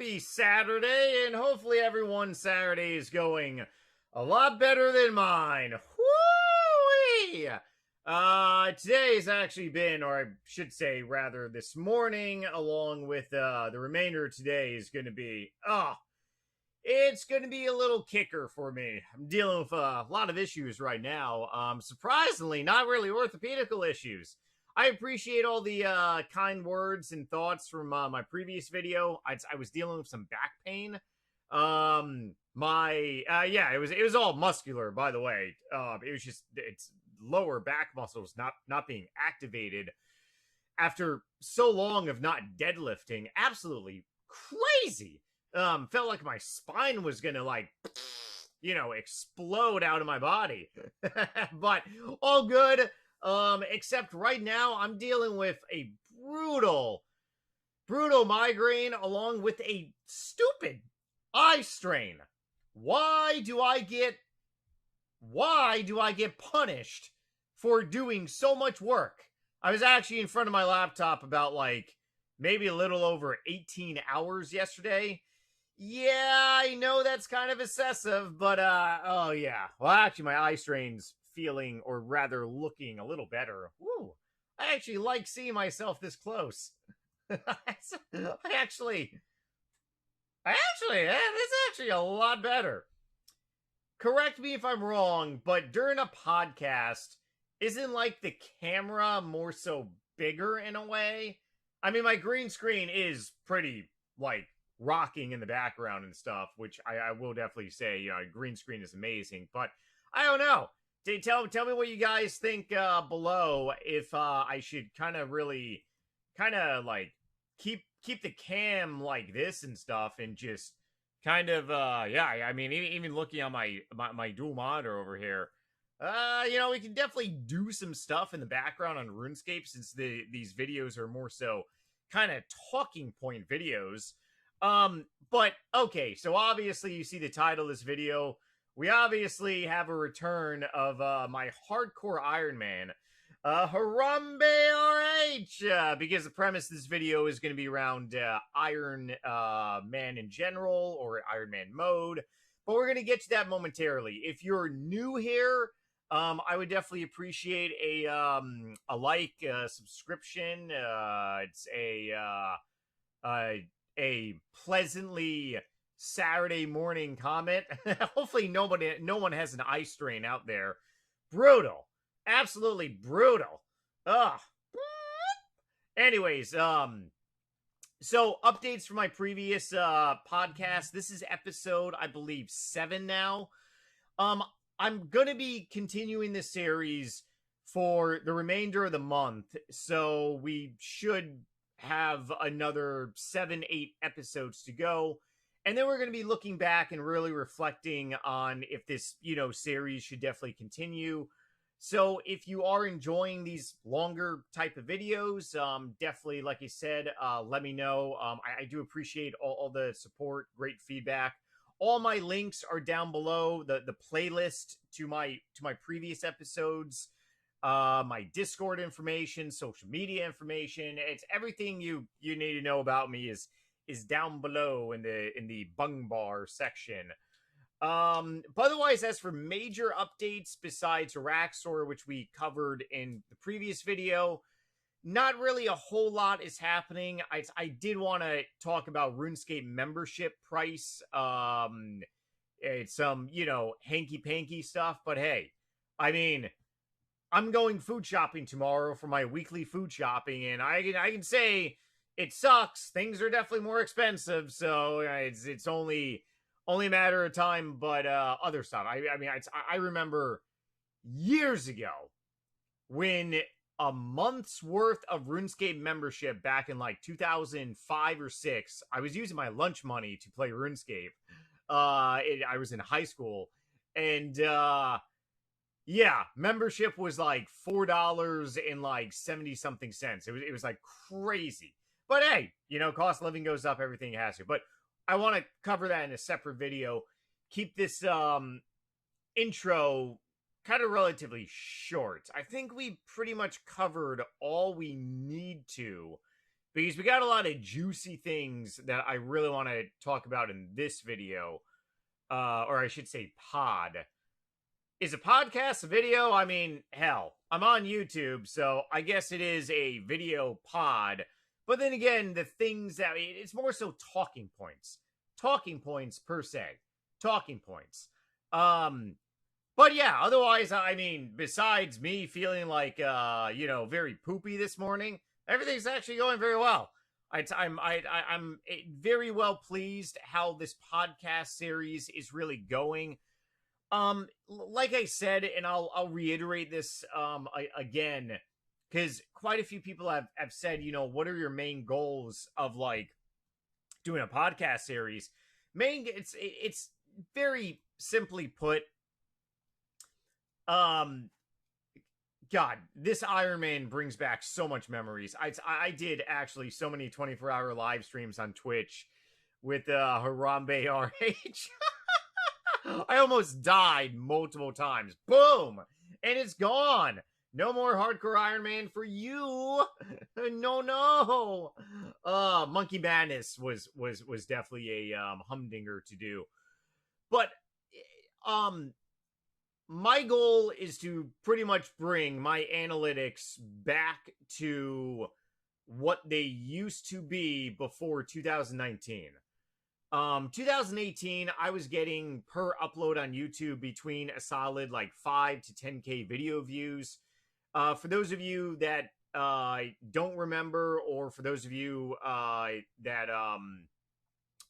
happy Saturday, and hopefully everyone's Saturday is going a lot better than mine. Woo-wee! Today's actually been, or I should say rather this morning, along with the remainder of today is going to be, it's going to be a little kicker for me. I'm dealing with a lot of issues right now. Surprisingly, not really orthopedical issues. I appreciate all the kind words and thoughts from my previous video. I was dealing with some back pain. It was all muscular, by the way. It was just it's lower back muscles not being activated after so long of not deadlifting. Absolutely crazy. Felt like my spine was gonna explode out of my body. But all good. Except right now I'm dealing with a brutal migraine along with a stupid eye strain. Why do I get punished for doing so much work? I was actually in front of my laptop about maybe a little over 18 hours yesterday. Yeah, I know that's kind of excessive, but oh yeah. Well, actually my eye strain's feeling, or rather looking, a little better. Woo! I actually like seeing myself this close. This is actually a lot better. Correct me if I'm wrong, but during a podcast, isn't the camera more so bigger in a way? I mean, my green screen is pretty rocking in the background and stuff, which I will definitely say, green screen is amazing, but I don't know. Tell me what you guys think below, if I should really keep the cam like this and stuff, and just I mean, even looking on my dual monitor over here, we can definitely do some stuff in the background on RuneScape, since these videos are more so kind of talking point videos. But okay, so obviously you see the title of this video. We obviously have a return of my hardcore Ironman, Harambe RH, because the premise of this video is going to be around Iron Man in general, or Iron Man mode. But we're going to get to that momentarily. If you're new here, I would definitely appreciate a like, subscription. It's a pleasantly Saturday morning comment. Hopefully no one has an eye strain out there. Brutal. Absolutely brutal. Ugh. Anyways, so updates from my previous podcast. This is episode, I believe, 7 now. I'm gonna be continuing this series for the remainder of the month, so we should have another 7-8 episodes to go. And then we're going to be looking back and really reflecting on if this, series should definitely continue. So if you are enjoying these longer type of videos, definitely, like I said, let me know. I do appreciate all the support, great feedback. All my links are down below, the playlist to my previous episodes, my Discord information, social media information. It's everything you need to know about me is down below in the bung bar section. But otherwise, as for major updates besides Araxor, which we covered in the previous video, not really a whole lot is happening. I did want to talk about RuneScape membership price. It's some, hanky-panky stuff, but hey, I mean, I'm going food shopping tomorrow for my weekly food shopping, and I can say it sucks. Things are definitely more expensive, so it's only a matter of time. But other stuff, I remember years ago when a month's worth of RuneScape membership back in 2005 or 6, I was using my lunch money to play RuneScape. I was in high school, and yeah, membership was $4 and 70 something cents. It was crazy. But hey, cost of living goes up, everything has to. But I want to cover that in a separate video. Keep this intro kind of relatively short. I think we pretty much covered all we need to because we got a lot of juicy things that I really want to talk about in this video, or I should say pod. Is a podcast a video? I mean, hell, I'm on YouTube, so I guess it is a video pod. But then again, the things that it's more so talking points per se, talking points. But yeah, otherwise, I mean, besides me feeling like, very poopy this morning, everything's actually going very well. I'm very well pleased how this podcast series is really going. Like I said, and I'll reiterate this again, because quite a few people have said, what are your main goals of like doing a podcast series? It's very simply put. God, this Ironman brings back so much memories. I did actually so many 24-hour live streams on Twitch with RuneScape. I almost died multiple times. Boom! And it's gone. No more hardcore Ironman for you. No. Monkey Madness was definitely a humdinger to do. But my goal is to pretty much bring my analytics back to what they used to be before 2019. 2018, I was getting per upload on YouTube between a solid like 5 to 10K video views. For those of you that don't remember, or for those of you that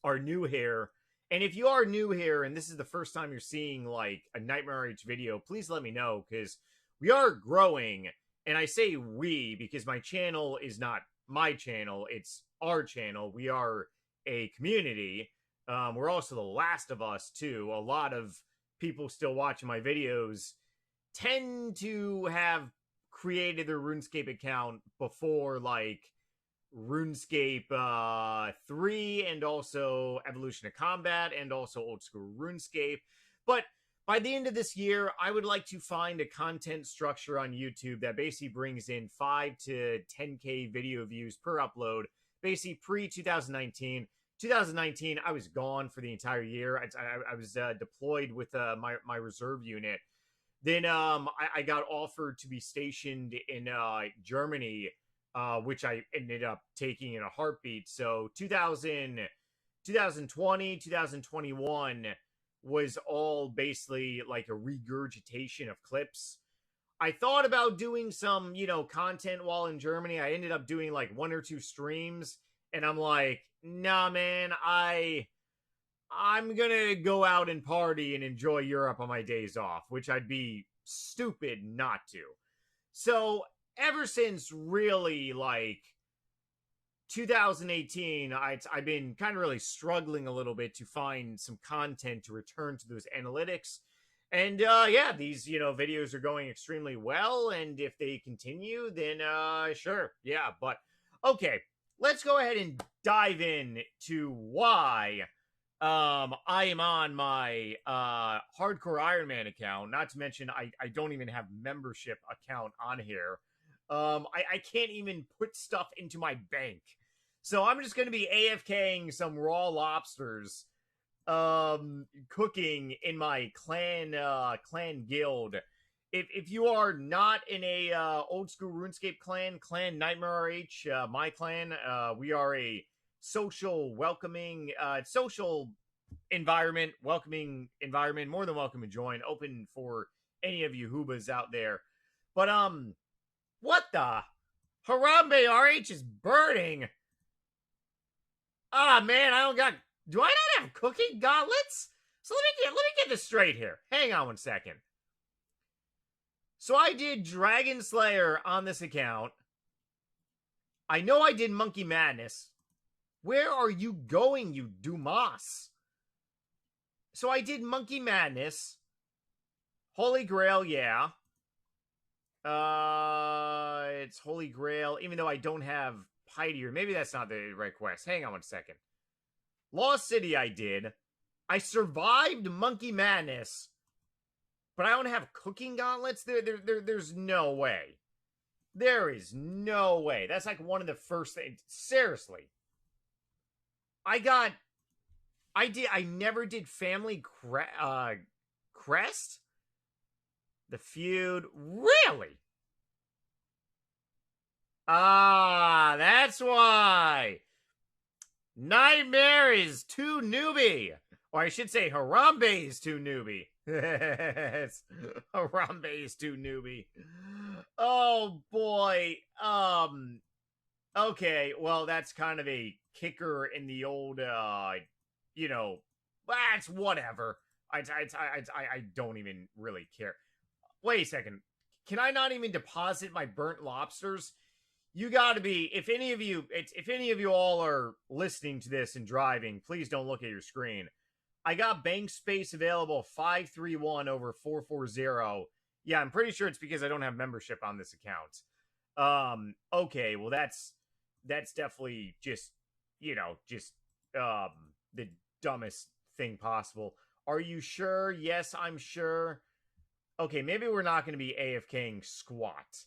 are new here, and if you are new here and this is the first time you're seeing like a NightmareRH video, please let me know, because we are growing. And I say we because my channel is not my channel, it's our channel. We are a community. We're also the last of us too. A lot of people still watching my videos tend to have created their RuneScape account before like RuneScape 3 and also Evolution of Combat and also old school RuneScape. But by the end of this year, I would like to find a content structure on YouTube that basically brings in 5 to 10K video views per upload, basically pre-2019. 2019, I was gone for the entire year. I was deployed with my reserve unit. Then I got offered to be stationed in Germany, which I ended up taking in a heartbeat. So 2020, 2021 was all basically like a regurgitation of clips. I thought about doing some, content while in Germany. I ended up doing like 1 or 2 streams, and I'm like, nah, man, I'm gonna go out and party and enjoy Europe on my days off, which I'd be stupid not to. So ever since really like 2018, I've been kind of really struggling a little bit to find some content to return to those analytics. And yeah, these, videos are going extremely well. And if they continue, then sure. Yeah, but okay, let's go ahead and dive in to why I am on my Hardcore Ironman account. Not to mention, I don't even have membership account on here. I can't even put stuff into my bank. So I'm just going to be AFKing some raw lobsters, cooking in my clan guild. If you are not in a old school RuneScape clan NightmareRH, my clan, we are a social, welcoming, social environment, welcoming environment, more than welcome to join, open for any of you hoobas out there. But what the? RuneScape is burning. Ah, man, do I not have cooking gauntlets? So let me get this straight here. Hang on 1 second. So I did Dragon Slayer on this account. I know I did Monkey Madness. Where are you going, you Dumas? So I did Monkey Madness. Holy Grail, yeah. It's Holy Grail, even though I don't have Piety, or maybe that's not the right quest. Hang on 1 second. Lost City I did. I survived Monkey Madness, but I don't have cooking gauntlets? There's no way. There is no way. That's like one of the first things. Seriously. I never did Family Crest? The Feud? Really? Ah, that's why. Nightmare is too newbie. Or I should say Harambe is too newbie. Harambe is too newbie. Oh boy. Okay, well that's kind of a kicker in the old you know, that's whatever. I don't even really care. Wait a second. Can I not even deposit my burnt lobsters? You got to be. If any of you all are listening to this and driving, please don't look at your screen. I got bank space available 531 over 440. Yeah, I'm pretty sure it's because I don't have membership on this account. Okay, well that's definitely just the dumbest thing possible. Are you sure? Yes, I'm sure. Okay, maybe we're not going to be AFKing squat.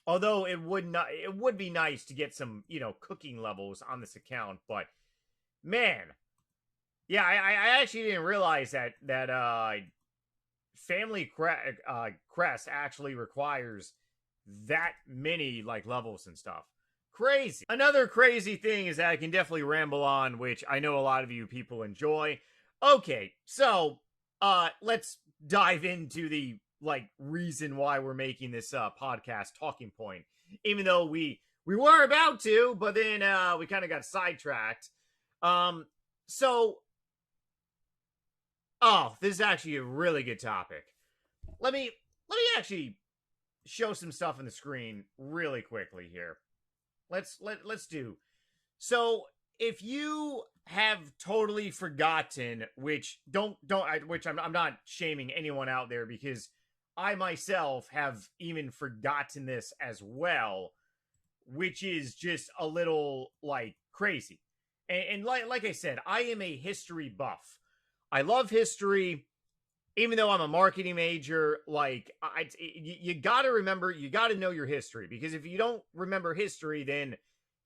Although it would be nice to get some, cooking levels on this account, but man, yeah, I actually didn't realize that Family Crest actually requires that many levels and stuff. Crazy. Another crazy thing is that I can definitely ramble on, which I know a lot of you people enjoy. Okay, so let's dive into the reason why we're making this podcast talking point, even though we were about to, but then we kind of got sidetracked. So this is actually a really good topic. Let me actually show some stuff on the screen really quickly here. Let's do. So if you have totally forgotten, which I'm not shaming anyone out there, because I myself have even forgotten this as well, which is just a little crazy. And like I said, I am a history buff. I love history, even though I'm a marketing major. You got to remember, you got to know your history, because if you don't remember history, then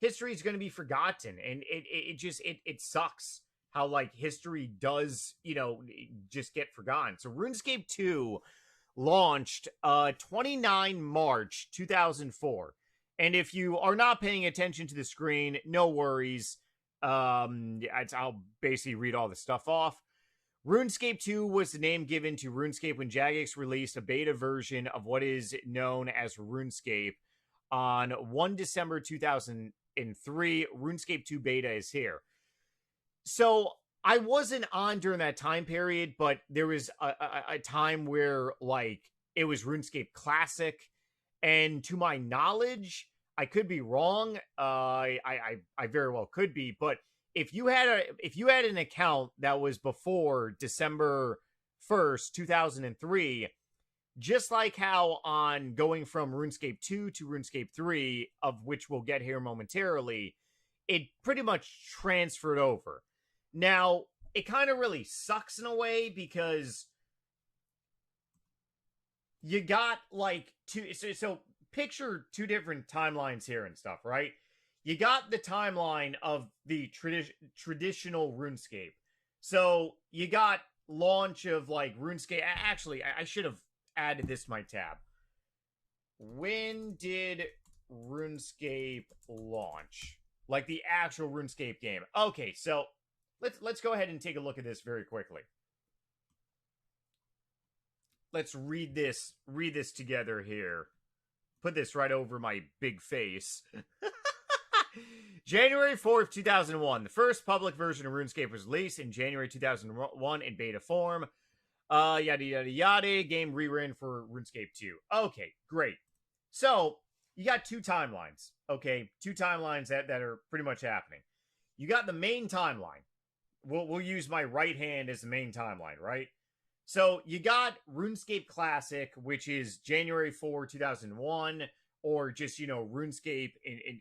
history is going to be forgotten, and it sucks how history does just get forgotten. So RuneScape 2 launched 29 March 2004. And if you are not paying attention to the screen, no worries. I'll basically read all the stuff off. RuneScape 2 was the name given to RuneScape when Jagex released a beta version of what is known as RuneScape on 1 December 2003. RuneScape 2 beta is here. So I wasn't on during that time period, but there was a time where it was RuneScape Classic, and to my knowledge, I could be wrong. I very well could be, but if you had an account that was before December 1st, 2003, just like how on going from RuneScape 2 to RuneScape 3, of which we'll get here momentarily, it pretty much transferred over. Now, it kind of really sucks in a way, because you got two. So picture two different timelines here and stuff, right? You got the timeline of the traditional RuneScape. So you got launch of RuneScape. Actually, I should have added this to my tab. When did RuneScape launch? The actual RuneScape game. Okay, so let's go ahead and take a look at this very quickly. Let's read this together here. Put this right over my big face. January 4th, 2001. The first public version of RuneScape was released in January 2001 in beta form. Yada, yada, yada. Game rerun for RuneScape 2. Okay, great. So, you got two timelines. Okay, two timelines that are pretty much happening. You got the main timeline. We'll use my right hand as the main timeline, right? So you got RuneScape Classic, which is January 4, 2001, or just, RuneScape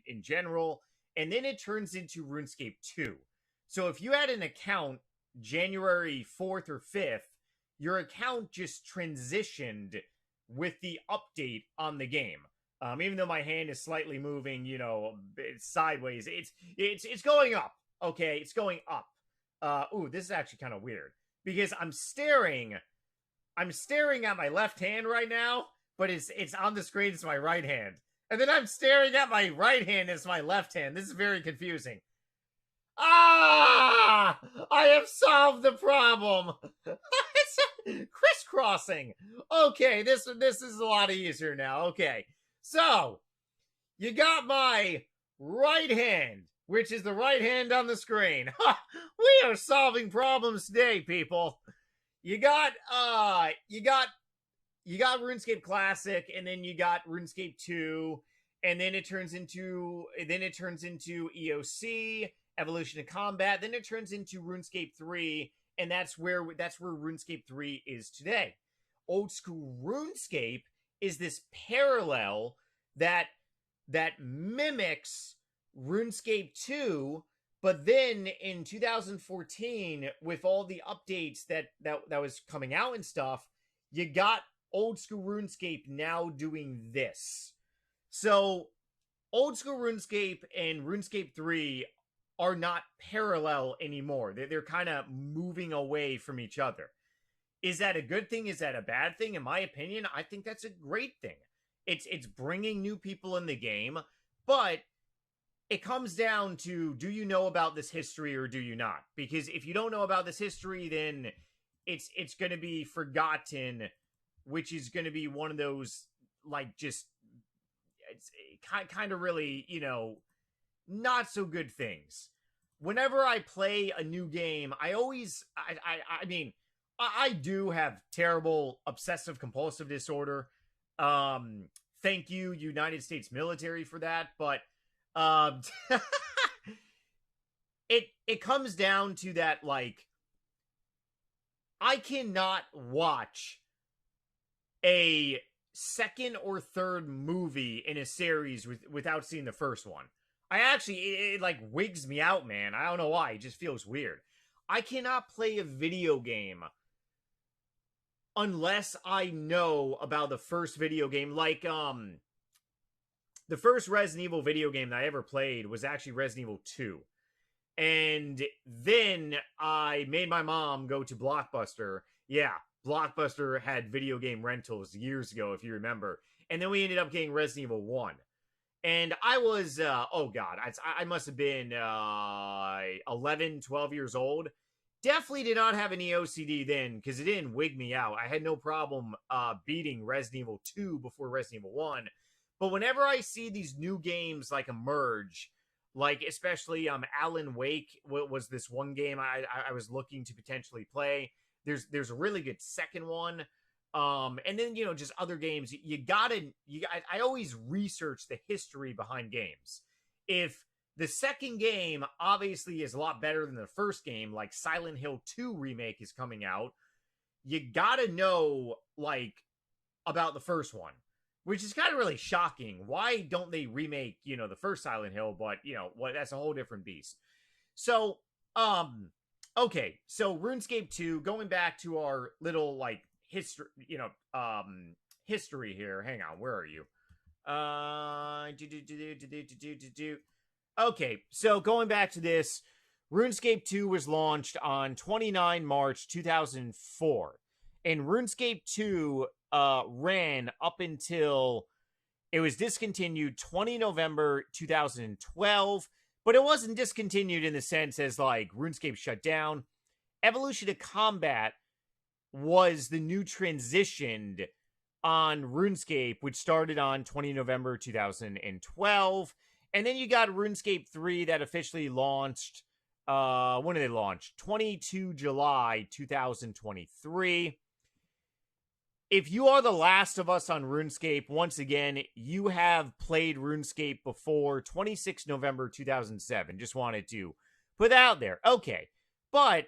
in general. And then it turns into RuneScape 2. So if you had an account January 4th or 5th, your account just transitioned with the update on the game. Even though my hand is slightly moving, sideways, it's going up. Okay, it's going up. Ooh, this is actually kind of weird because I'm staring at my left hand right now, but it's on the screen. It's my right hand, and then I'm staring at my right hand. It's my left hand. This is very confusing. Ah! I have solved the problem. It's crisscrossing. Okay, this is a lot easier now. Okay, so you got my right hand, which is the right hand on the screen. We are solving problems today, people. You got RuneScape Classic, and then you got RuneScape 2, and then it turns into EOC, Evolution of Combat, then it turns into RuneScape 3, and that's where RuneScape 3 is today. Old school RuneScape is this parallel that mimics RuneScape 2, but then in 2014, with all the updates that was coming out and stuff, you got old school RuneScape now doing this. So old school RuneScape and RuneScape 3 are not parallel anymore. They're kind of moving away from each other. Is that a good thing? Is that a bad thing? In my opinion, I think that's a great thing. It's bringing new people in the game, but it comes down to, do you know about this history or do you not? Because if you don't know about this history, then it's going to be forgotten, which is going to be one of those, like, just it's kind of really, not so good things. Whenever I play a new game, I do have terrible obsessive compulsive disorder. Thank you, United States military, for that. But it comes down to that, like, I cannot watch a second or third movie in a series without seeing the first one. I actually, it like wigs me out, man. I don't know why. It just feels weird. I cannot play a video game unless I know about the first video game. Like, the first Resident Evil video game that I ever played was actually Resident Evil 2. And then I made my mom go to Blockbuster. Yeah, Blockbuster had video game rentals years ago, if you remember. And then we ended up getting Resident Evil 1. And I was, I must have been 11, 12 years old. Definitely did not have any OCD then, because it didn't wig me out. I had no problem beating Resident Evil 2 before Resident Evil 1. But whenever I see these new games, like, emerge, like, especially Alan Wake was this one game I was looking to potentially play. There's a really good second one. And then, just other games. I always research the history behind games. If the second game obviously is a lot better than the first game, like Silent Hill 2 remake is coming out, you gotta know, like, about the first one, which is kind of really shocking. Why don't they remake, the first Silent Hill? But, that's a whole different beast. So, okay. So RuneScape 2, going back to our little, like, history, history here. Hang on, where are you? Okay, so going back to this, RuneScape 2 was launched on 29 March 2004, and RuneScape 2 ran up until it was discontinued 20 November 2012, but it wasn't discontinued in the sense as, like, RuneScape shut down. Evolution of Combat was the new transitioned on RuneScape, which started on 20 November 2012. And then you got RuneScape 3 that officially launched, when did they launch? 22 July 2023. If you are the last of us on RuneScape, once again, you have played RuneScape before 26 November 2007. Just wanted to put that out there. Okay, but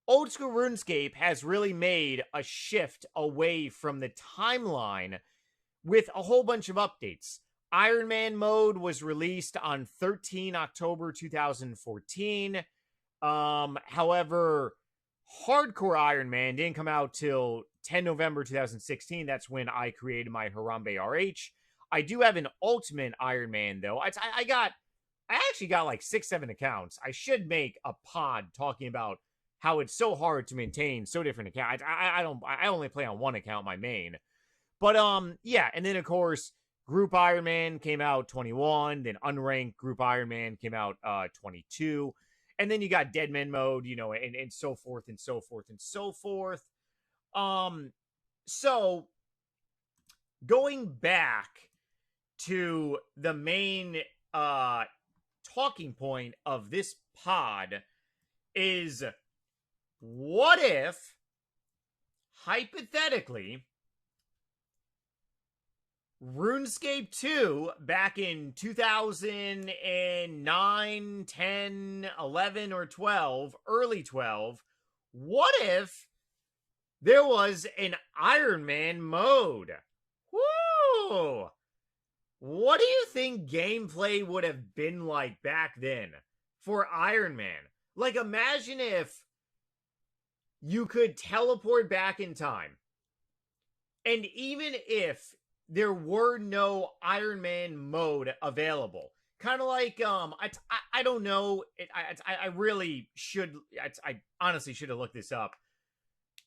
old school RuneScape has really made a shift away from the timeline with a whole bunch of updates. Ironman mode was released on 13 October 2014. However, Hardcore Ironman didn't come out till 10 November 2016. That's when I created my RuneScape. I do have an Ultimate Ironman, though. I actually got like 6-7 accounts. I should make a pod talking about how it's so hard to maintain so different accounts. I only play on one account, my main. But yeah, and then of course Group Ironman came out 21, then Unranked Group Ironman came out 22. And then you got Deadman mode, you know, and so forth and so forth and so forth. So going back to the main talking point of this pod is, what if, hypothetically, RuneScape 2 back in 2009, 10, 11, or 12, early 12, what if there was an Ironman mode? Woo! What do you think gameplay would have been like back then for Ironman? Like, imagine if you could teleport back in time, and even if there were no Ironman mode available, kind of like I don't know, I really should, I honestly should have looked this up.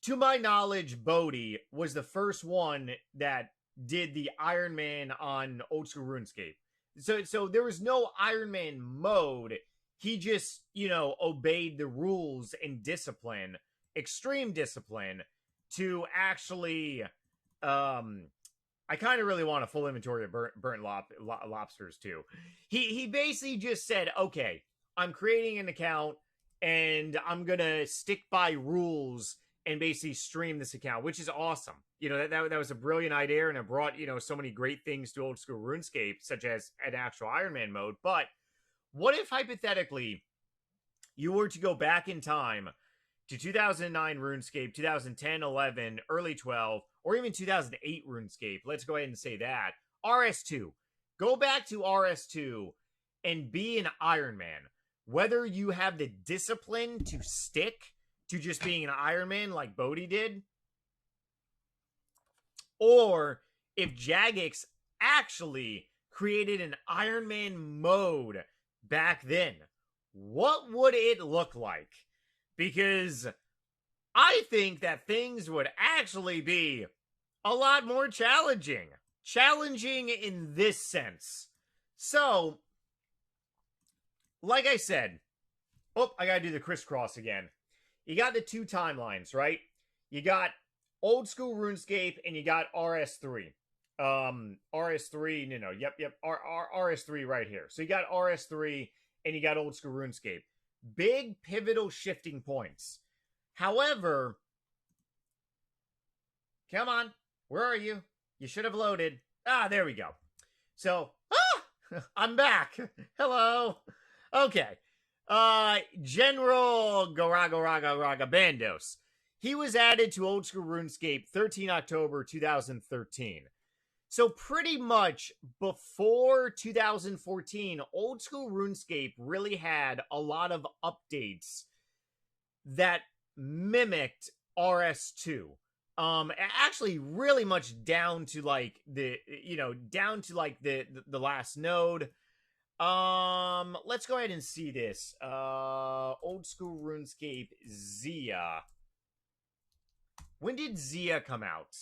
To my knowledge, Bodhi was the first one that did the Ironman on old school RuneScape. So there was no Ironman mode. He just, you know, obeyed the rules and discipline, extreme discipline, to actually I kind of really want a full inventory of burnt lobsters too. He basically just said, okay, I'm creating an account and I'm gonna stick by rules and basically stream this account, which is awesome. You know, that was a brilliant idea, and it brought, you know, so many great things to old school RuneScape, such as an actual Ironman mode. But what if hypothetically you were to go back in time to 2009 RuneScape, 2010, 11, early 12, or even 2008 RuneScape? Let's go ahead and say that. RS2. Go back to RS2 and be an Ironman. Whether you have the discipline to stick to just being an Ironman like Bodhi did, or if Jagex actually created an Ironman mode back then, what would it look like? Because I think that things would actually be a lot more challenging. Challenging in this sense. So, like I said, I gotta do the crisscross again. You got the two timelines, right? You got old school RuneScape and you got RS3. RS3, RS3 right here. So you got RS3 and you got old school RuneScape. Big pivotal shifting points. However, come on, where are you? You should have loaded. There we go. So, I'm back. Hello. Okay. General Goraga Bandos. He was added to old school RuneScape 13 October 2013. So pretty much before 2014, old school RuneScape really had a lot of updates that mimicked RS2. Actually really much down to like the last node. Let's go ahead and see this. Old school RuneScape Zia. When did Zia come out?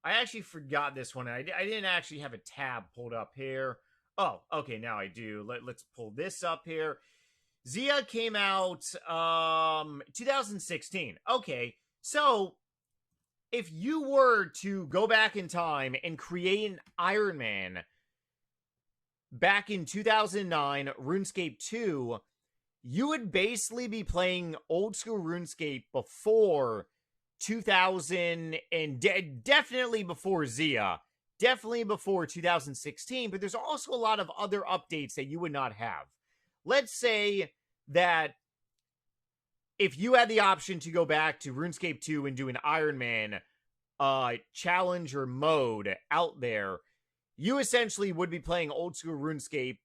I actually forgot this one. I didn't actually have a tab pulled up here. Oh, okay, now I do. Let's pull this up here. Zia came out 2016. Okay, so if you were to go back in time and create an Ironman back in 2009, RuneScape 2, you would basically be playing old school RuneScape before 2000 and definitely before Zia, definitely before 2016, but there's also a lot of other updates that you would not have. Let's say that if you had the option to go back to RuneScape 2 and do an Ironman challenge or mode out there, you essentially would be playing old school RuneScape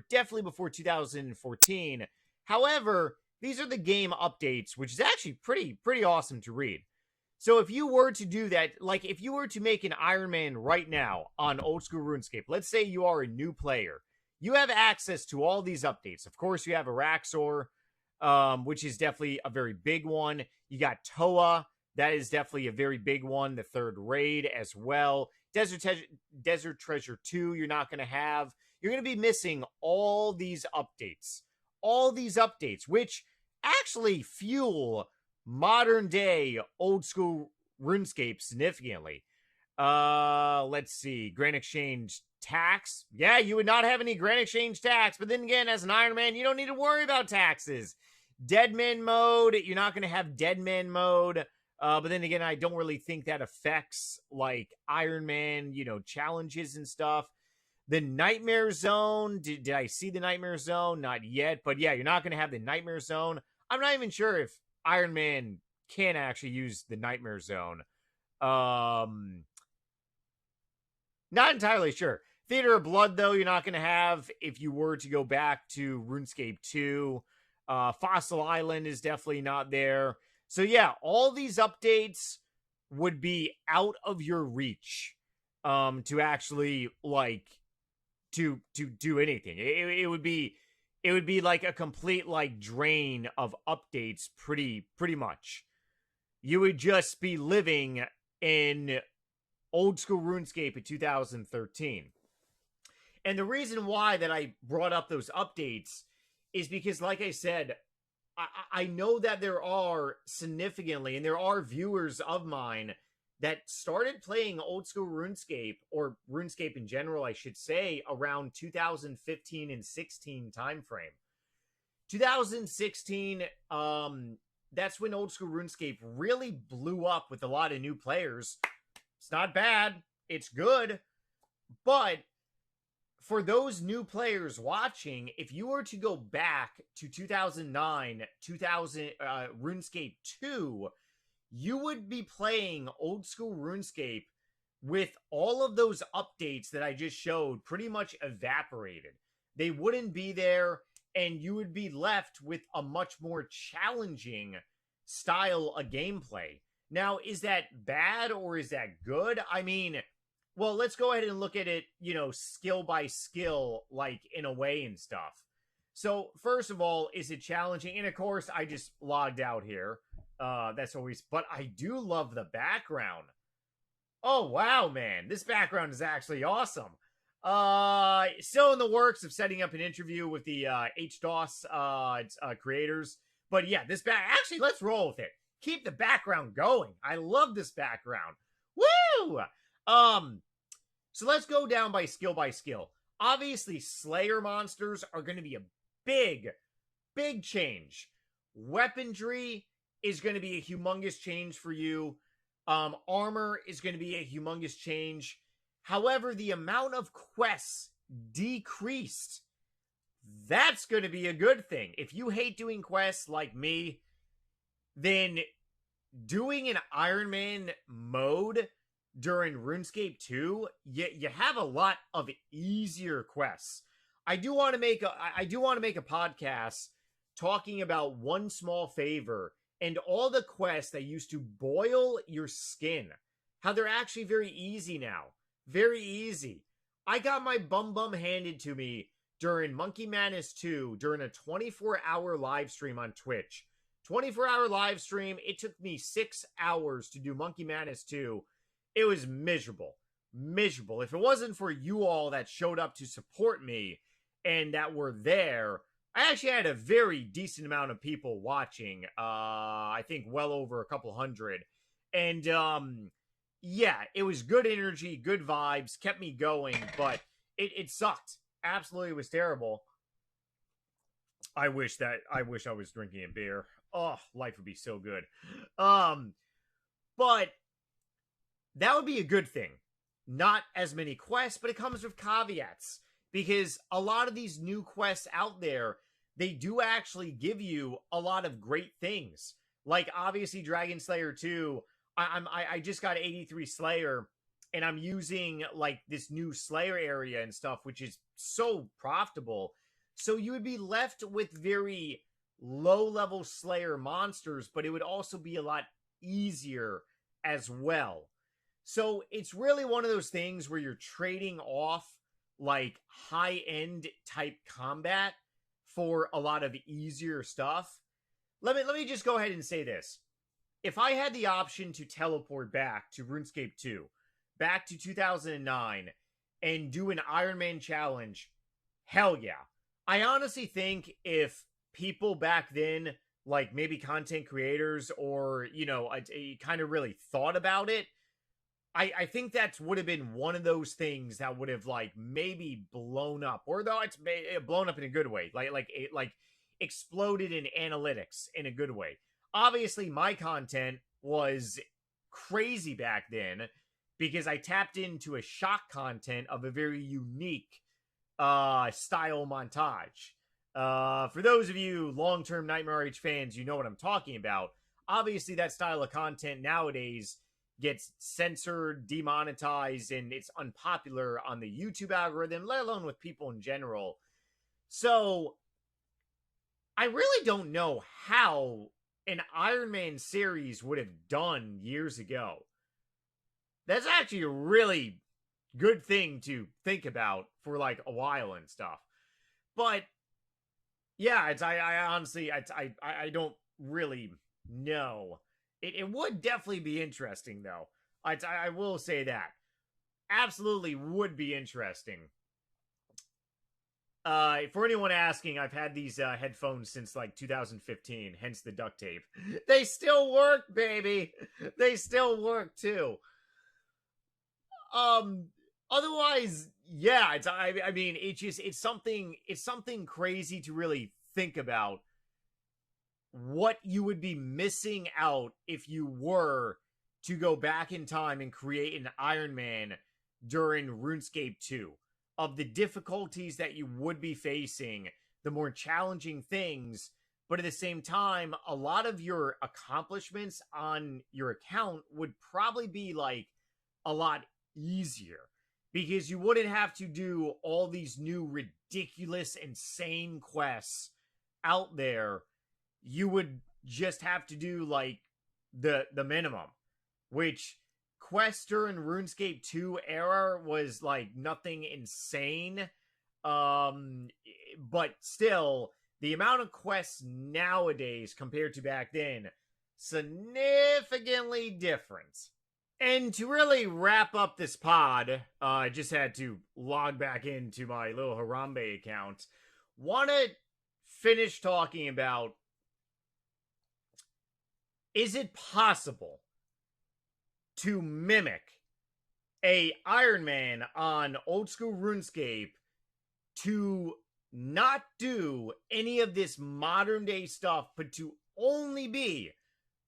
definitely before 2014. However, these are the game updates, which is actually pretty awesome to read. So if you were to do that, like if you were to make an Ironman right now on old school RuneScape, let's say you are a new player, you have access to all these updates. Of course, you have Araxor, which is definitely a very big one. You got Toa, that is definitely a very big one. The third raid as well. Desert Treasure 2, you're not going to have. You're going to be missing all these updates. All these updates, which actually fuel modern day old school RuneScape significantly. Let's see. Grand Exchange tax. Yeah, you would not have any Grand Exchange tax, but then again, as an Iron Man, you don't need to worry about taxes. Deadman mode, you're not going to have Deadman mode. But then again, I don't really think that affects like Iron Man, challenges and stuff. The Nightmare Zone, did I see the Nightmare Zone? Not yet, but yeah, you're not going to have the Nightmare Zone. I'm not even sure if Iron Man can actually use the Nightmare Zone. Not entirely sure. Theater of Blood, though, you're not going to have if you were to go back to RuneScape 2. Fossil Island is definitely not there. So yeah, all these updates would be out of your reach to actually like to do anything. It would be like a complete like drain of updates pretty much. You would just be living in old school RuneScape in 2013. And the reason why that I brought up those updates is because, like I said, I know that there are significantly, and there are viewers of mine that started playing old school RuneScape, or RuneScape in general, I should say, around 2015 and 16 timeframe. 2016, that's when old school RuneScape really blew up with a lot of new players. It's not bad. It's good. But for those new players watching, if you were to go back to 2009, RuneScape 2, you would be playing old school RuneScape with all of those updates that I just showed pretty much evaporated. They wouldn't be there, and you would be left with a much more challenging style of gameplay. Now, is that bad or is that good? I mean, well, let's go ahead and look at it, skill by skill, like in a way and stuff. So, first of all, is it challenging? And of course, I just logged out here. That's always, but I do love the background. Oh, wow, man. This background is actually awesome. Still in the works of setting up an interview with the HDOS creators. But yeah, actually, let's roll with it. Keep the background going. I love this background. Woo! So let's go down by skill. Obviously, Slayer monsters are going to be a big change. Weaponry is going to be a humongous change for you. Armor is going to be a humongous change. However, the amount of quests decreased. That's going to be a good thing. If you hate doing quests like me, then doing an Ironman mode during RuneScape 2, you have a lot of easier quests. I do want to make a podcast talking about one small favor and all the quests that used to boil your skin. How they're actually very easy now. Very easy. I got my bum handed to me during Monkey Madness 2 during a 24-hour live stream on Twitch. 24-hour live stream. It took me 6 hours to do Monkey Madness 2. It was miserable. If it wasn't for you all that showed up to support me and that were there, I actually had a very decent amount of people watching. I think well over a couple hundred. And yeah, it was good energy, good vibes, kept me going, but it sucked. Absolutely, it was terrible. I wish I was drinking a beer. Oh, life would be so good. But that would be a good thing. Not as many quests, but it comes with caveats. Because a lot of these new quests out there, they do actually give you a lot of great things. Like, obviously, Dragon Slayer 2, I just got 83 Slayer, and I'm using, like, this new Slayer area and stuff, which is so profitable. So you would be left with very low-level Slayer monsters, but it would also be a lot easier as well. So it's really one of those things where you're trading off like high-end type combat for a lot of easier stuff. Let me just go ahead and say this. If I had the option to teleport back to RuneScape 2, back to 2009, and do an Ironman challenge, hell yeah. I honestly think if people back then, like maybe content creators or, you know, kind of really thought about it, I think that would have been one of those things that would have like maybe blown up, or though it's blown up in a good way, like exploded in analytics in a good way. Obviously, my content was crazy back then because I tapped into a shock content of a very unique style montage. For those of you long-term NightmareRH fans, you know what I'm talking about. Obviously, that style of content nowadays gets censored, demonetized, and it's unpopular on the YouTube algorithm, let alone with people in general. So, I really don't know how an Ironman series would have done years ago. That's actually a really good thing to think about for like a while and stuff. But yeah, I honestly I don't really know. It would definitely be interesting though. I will say that. Absolutely would be interesting. For anyone asking, I've had these headphones since like 2015, hence the duct tape. They still work, baby. They still work too. Otherwise, yeah, I mean, it's something crazy to really think about what you would be missing out if you were to go back in time and create an Ironman during RuneScape 2. Of the difficulties that you would be facing, the more challenging things, but at the same time, a lot of your accomplishments on your account would probably be like a lot easier because you wouldn't have to do all these new ridiculous, insane quests out there. You would just have to do like the minimum, which quests during RuneScape 2 era was like nothing insane. But still, the amount of quests nowadays compared to back then, significantly different. And to really wrap up this pod, I just had to log back into my little Harambe account. Want to finish talking about, is it possible to mimic a Ironman on old school RuneScape to not do any of this modern day stuff, but to only be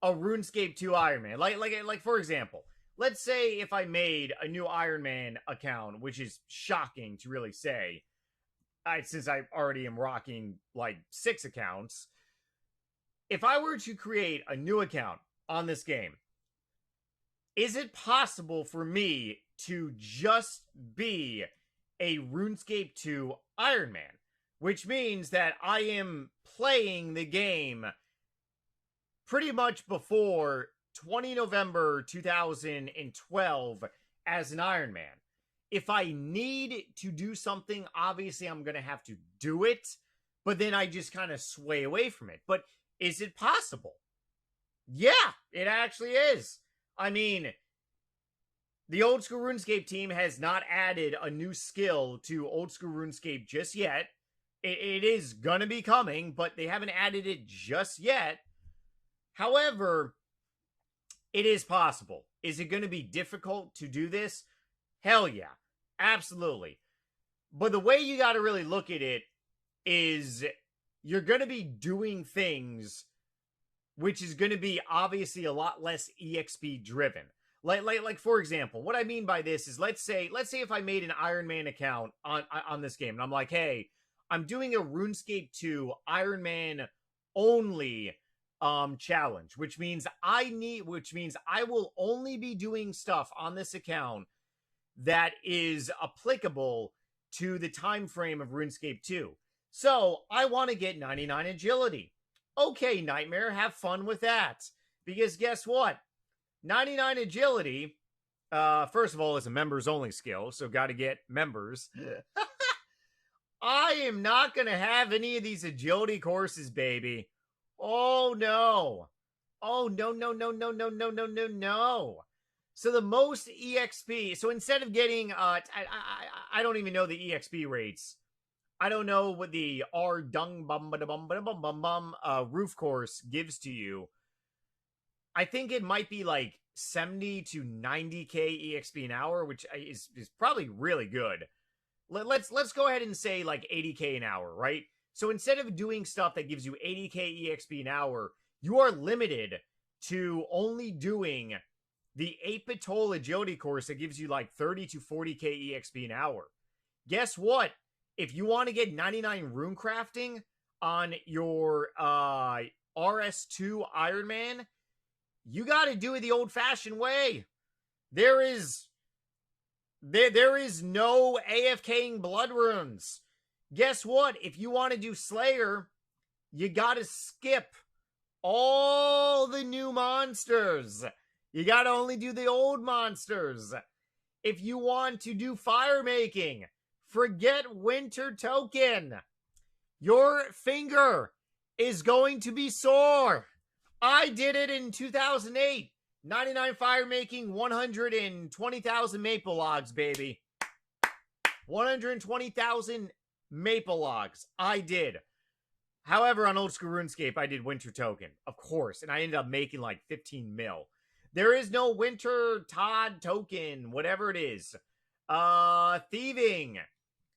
a RuneScape 2 Ironman? Like for example, let's say if I made a new Ironman account, which is shocking to really say, since I already am rocking like 6 accounts. If I were to create a new account on this game, is it possible for me to just be a RuneScape 2 Ironman? Which means that I am playing the game pretty much before 20 November 2012 as an Ironman. If I need to do something, obviously I'm going to have to do it, but then I just kind of sway away from it. But is it possible? Yeah, it actually is. I mean, the old school RuneScape team has not added a new skill to old school RuneScape just yet. It is gonna be coming, but they haven't added it just yet. However, it is possible. Is it gonna be difficult to do this? Hell yeah, absolutely. But the way you gotta really look at it is you're gonna be doing things which is gonna be obviously a lot less EXP driven. Like for example, what I mean by this is let's say if I made an Ironman account on this game and I'm like, hey, I'm doing a RuneScape 2 Ironman only challenge, which means I will only be doing stuff on this account that is applicable to the time frame of RuneScape 2. So I want to get 99 agility. Okay, Nightmare, have fun with that. Because guess what? 99 agility, first of all, is a members only skill, so got to get members. I am not going to have any of these agility courses, baby. Oh, no. Oh, no, no, no, no, no, no, no, no, no. So the most EXP, so instead of getting, I don't even know the EXP rates. I don't know what the roof course gives to you. I think it might be like 70 to 90k EXP an hour, which is probably really good. Let's go ahead and say like 80k an hour, right? So instead of doing stuff that gives you 80k EXP an hour, you are limited to only doing the 8-Patol agility course that gives you like 30 to 40k EXP an hour. Guess what? If you want to get 99 rune crafting on your RS2 Ironman, you got to do it the old-fashioned way. There is no AFKing blood runes. Guess what? If you want to do Slayer, you got to skip all the new monsters. You got to only do the old monsters. If you want to do fire making, forget Winter Token. Your finger is going to be sore. I did it in 2008. 99 fire making, 120,000 maple logs, baby. 120,000 maple logs. I did. However, on old school RuneScape, I did Winter Token, of course, and I ended up making like 15 mil. There is no Winter Todd Token, whatever it is. Thieving.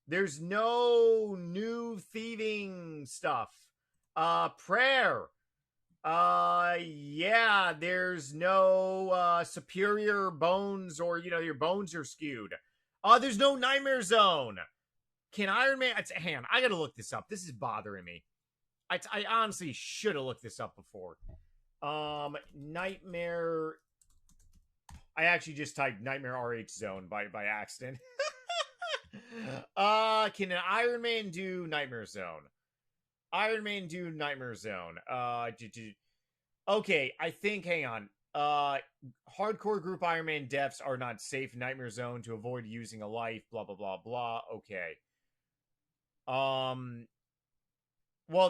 There's no new thieving stuff. Prayer. Yeah, there's no superior bones, or your bones are skewed. There's no Nightmare Zone. Can Ironman? Hang on, I gotta look this up. This is bothering me. I honestly should have looked this up before. Nightmare. I actually just typed NightmareRH Zone by accident. Can an Ironman do Nightmare Zone? Ironman do Nightmare Zone. Okay, I think, hang on. Hardcore group Ironman deaths are not safe in Nightmare Zone to avoid using a life, blah, blah, blah, blah. Okay. Well,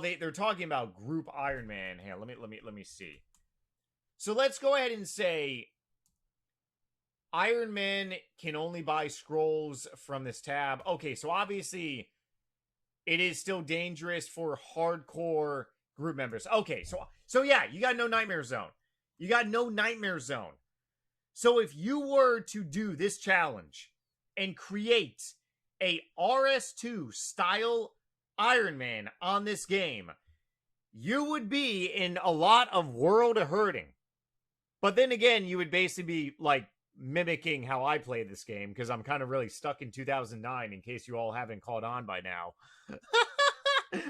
they're talking about group Ironman. Hang on, let me see. So let's go ahead and say Ironman can only buy scrolls from this tab. Okay, so obviously it is still dangerous for hardcore group members. Okay, so yeah, you got no Nightmare Zone. You got no Nightmare Zone. So if you were to do this challenge and create a RS2 style Ironman on this game, you would be in a lot of world of hurting. But then again, you would basically be like mimicking how I play this game, because I'm kind of really stuck in 2009, in case you all haven't caught on by now.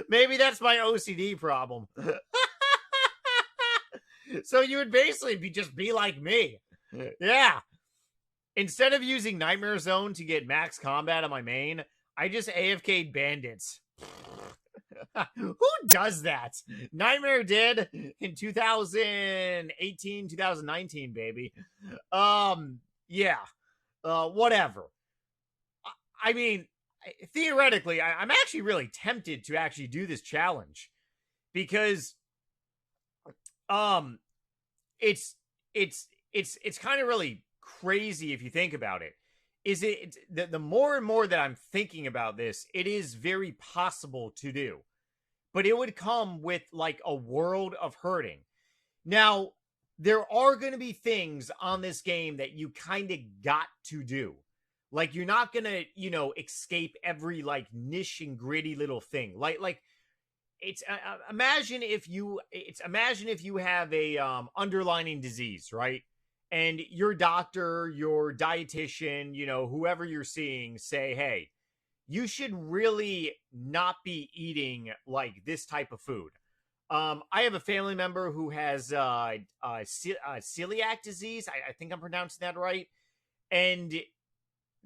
Maybe that's my OCD problem. So you would basically just be like me. Yeah. Instead of using Nightmare Zone to get max combat on my main, I just AFK'd bandits. Who does that? Nightmare did in 2018, 2019, baby. Yeah. Whatever. I mean, theoretically, I'm actually really tempted to actually do this challenge, because it's kind of really crazy if you think about it. The more and more that I'm thinking about this, it is very possible to do. But it would come with like a world of hurting. Now, there are going to be things on this game that you kind of got to do. Like, you're not going to, escape every like niche and gritty little thing. Like it's imagine if you have a underlying disease, right? And your doctor, your dietitian, whoever you're seeing say, hey, you should really not be eating like this type of food. I have a family member who has celiac disease. I think I'm pronouncing that right. And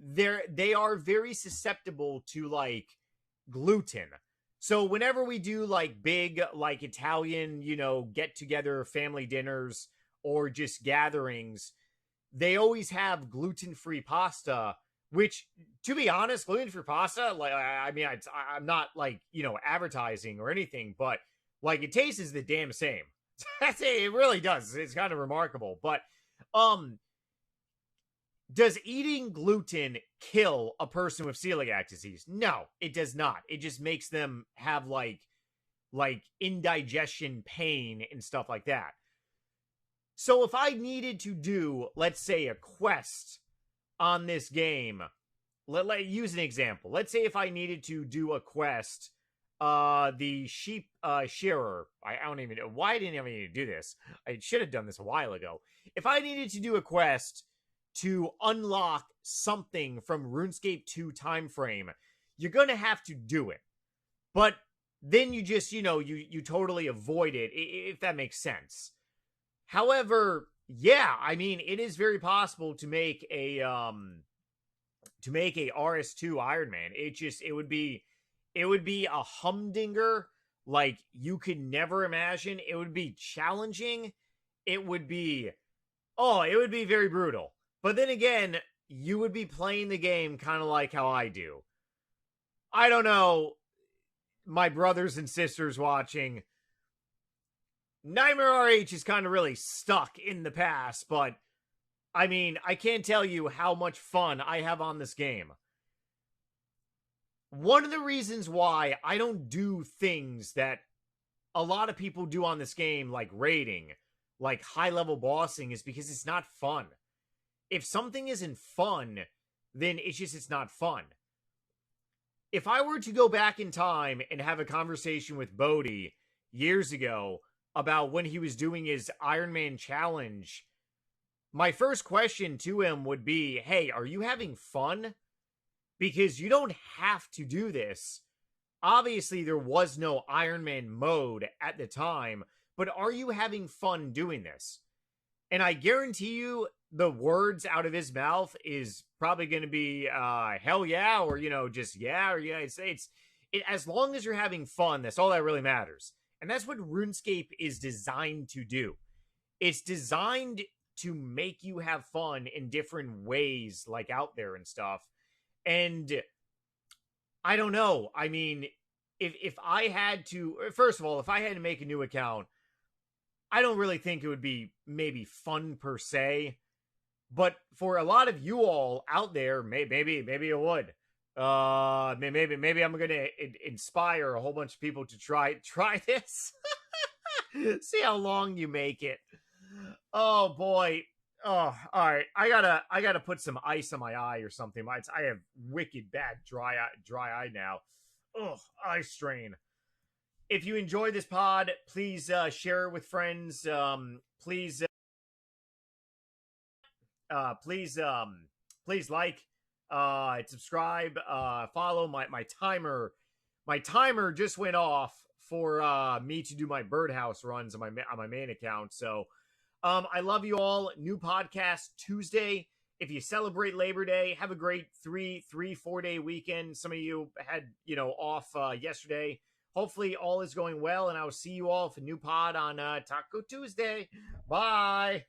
they are very susceptible to like gluten. So whenever we do like big, like Italian, get together family dinners or just gatherings, they always have gluten-free pasta, which, to be honest, gluten-free pasta, like, I mean, I'm not like, advertising or anything, but like it tastes the damn same. It really does. It's kind of remarkable. But um does eating gluten kill a person with celiac disease? No, it does not. It just makes them have like indigestion pain and stuff like that. So if I needed to do, let's say, a quest on this game, let use an example. Let's say if I needed to do a quest, the sheep shearer. I don't even know why I didn't even need to do this. I should have done this a while ago. If I needed to do a quest to unlock something from RuneScape 2 time frame, you're gonna have to do it. But then you just, you totally avoid it, if that makes sense. However, yeah, I mean, it is very possible to make a RS2 Ironman. It would be a humdinger like you could never imagine. It would be challenging. It would be very brutal. But then again, you would be playing the game kind of like how I do. I don't know, my brothers and sisters watching. NightmareRH is kind of really stuck in the past, but I mean, I can't tell you how much fun I have on this game. One of the reasons why I don't do things that a lot of people do on this game, like raiding, like high-level bossing, is because it's not fun. If something isn't fun, then it's not fun. If I were to go back in time and have a conversation with Bodhi years ago about when he was doing his Ironman challenge, my first question to him would be, hey, are you having fun? Because you don't have to do this. Obviously, there was no Ironman mode at the time, but are you having fun doing this? And I guarantee you, the words out of his mouth is probably going to be hell yeah, or just yeah, or yeah. It's as long as you're having fun, that's all that really matters. And that's what RuneScape is designed to do. It's designed to make you have fun in different ways, like out there and stuff. And I don't know. I mean, if I had to, first of all, if I had to make a new account, I don't really think it would be maybe fun per se. But for a lot of you all out there, maybe it would. Maybe I'm gonna inspire a whole bunch of people to try this. See how long you make it. Oh boy. Oh, all right. I gotta put some ice on my eye or something. I have wicked bad dry eye now. Oh, eye strain. If you enjoy this pod, please share it with friends. Please like, subscribe, follow. My timer just went off for me to do my birdhouse runs on my main account. So I love you all. New podcast Tuesday. If you celebrate Labor Day, have a great 4 day weekend. Some of you had off yesterday. Hopefully all is going well, and I will see you all for new pod on Taco Tuesday. Bye.